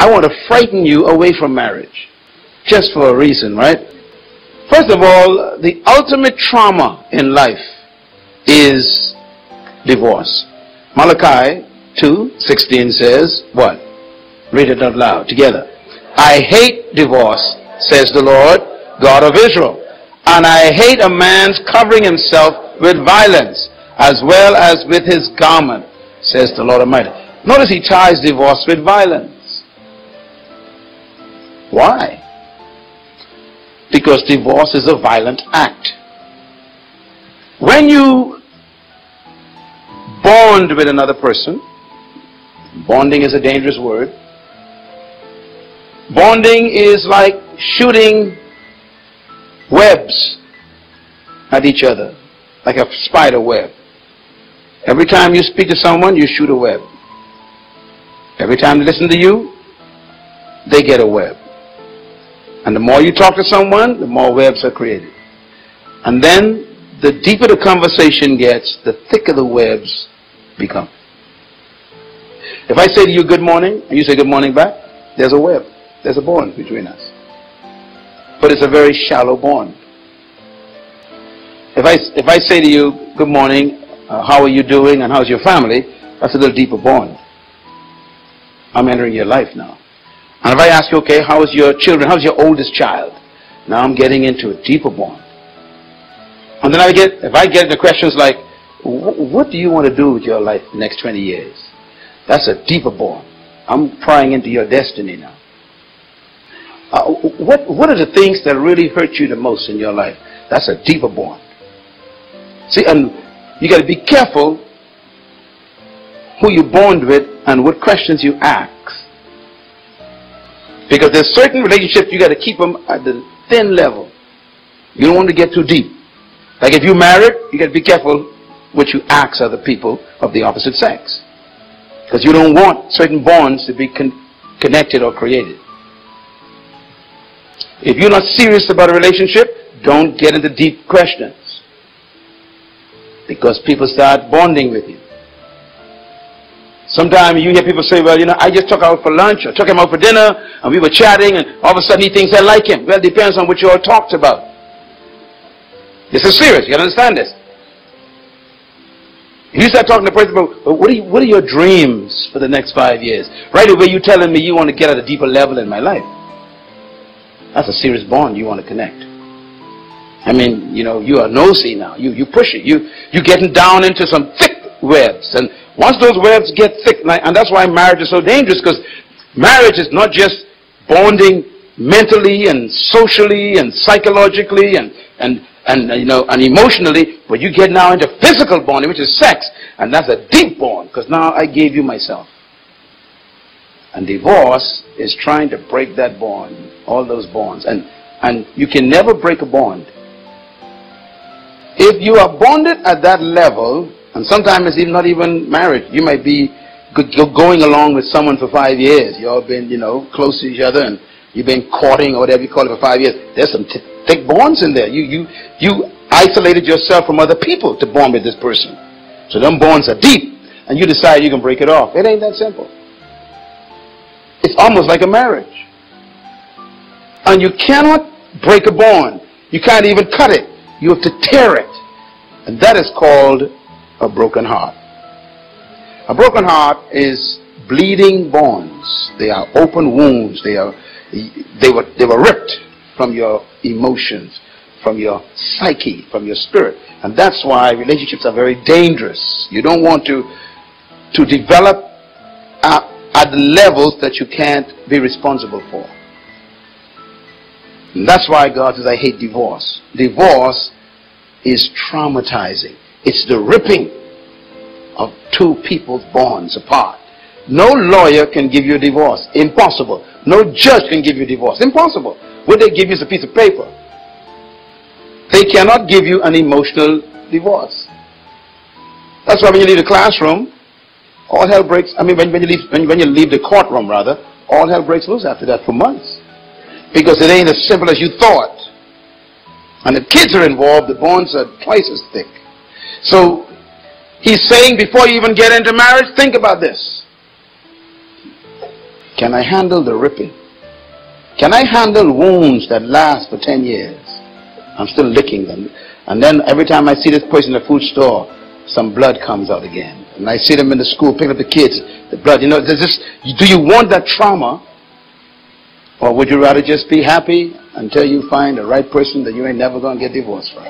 I want to frighten you away from marriage. Just for a reason, right? First of all, the ultimate trauma in life is divorce. Malachi 2:16 says, what? Read it out loud together. I hate divorce, says the Lord, God of Israel. And I hate a man's covering himself with violence, as well as with his garment, says the Lord Almighty. Notice he ties divorce with violence. Why? Because divorce is a violent act. When you bond with another person, bonding is a dangerous word. Bonding is like shooting webs at each other, like a spider web. Every time you speak to someone, you shoot a web. Every time they listen to you, they get a web. And the more you talk to someone, the more webs are created. And then, the deeper the conversation gets, the thicker the webs become. If I say to you good morning, and you say good morning back, there's a web. There's a bond between us. But it's a very shallow bond. If I say to you good morning, how are you doing and how's your family, that's a little deeper bond. I'm entering your life now. And if I ask you, okay, how's your children, how's your oldest child? Now I'm getting into a deeper bond. And then if I get the questions like, what do you want to do with your life the next 20 years? That's a deeper bond. I'm prying into your destiny now. What are the things that really hurt you the most in your life? That's a deeper bond. See, and you got to be careful who you bond with and what questions you ask. Because there's certain relationships you got to keep them at the thin level. You don't want to get too deep. Like if you're married, you got to be careful what you ask other people of the opposite sex. Because you don't want certain bonds to be connected or created. If you're not serious about a relationship, don't get into deep questions. Because people start bonding with you. Sometimes you hear people say, well, I just took out for lunch or took him out for dinner and we were chatting and all of a sudden he thinks I like him. Well, it depends on what you all talked about. This is serious. You gotta understand this. If you start talking to a person about, what are your dreams for the next 5 years? Right away you're telling me you want to get at a deeper level in my life. That's a serious bond you want to connect. I mean, you are nosy now. You push it. You're getting down into some thick webs. And once those webs get thick, and that's why marriage is so dangerous, because marriage is not just bonding mentally and socially and psychologically and emotionally, but you get now into physical bonding, which is sex, and that's a deep bond, because now I gave you myself. And divorce is trying to break that bond, all those bonds, and you can never break a bond. If you are bonded at that level, and sometimes it's not even marriage, you might be going along with someone for 5 years, you all been, close to each other, and you've been courting or whatever you call it for 5 years, there's some thick bonds in there. You isolated yourself from other people to bond with this person. So them bonds are deep, and you decide you can break it off. It ain't that simple. It's almost like a marriage. And you cannot break a bond. You can't even cut it. You have to tear it. And that is called a broken heart. A broken heart is bleeding bonds. They are open wounds. They were ripped from your emotions, from your psyche, from your spirit. And that's why relationships are very dangerous. You don't want to develop at the levels that you can't be responsible for. And that's why God says, I hate divorce. Divorce is traumatizing. It's the ripping of two people's bonds apart. No lawyer can give you a divorce. Impossible. No judge can give you a divorce. Impossible. What they give you is a piece of paper. They cannot give you an emotional divorce. That's why when you leave the classroom, all hell breaks. I mean, when you leave the courtroom, rather, all hell breaks loose after that for months. Because it ain't as simple as you thought. And if kids are involved, the bonds are twice as thick. So, he's saying before you even get into marriage, think about this. Can I handle the ripping? Can I handle wounds that last for 10 years? I'm still licking them. And then every time I see this person in the food store, some blood comes out again. And I see them in the school picking up the kids, the blood. You know, do you want that trauma? Or would you rather just be happy until you find the right person that you ain't never going to get divorced from?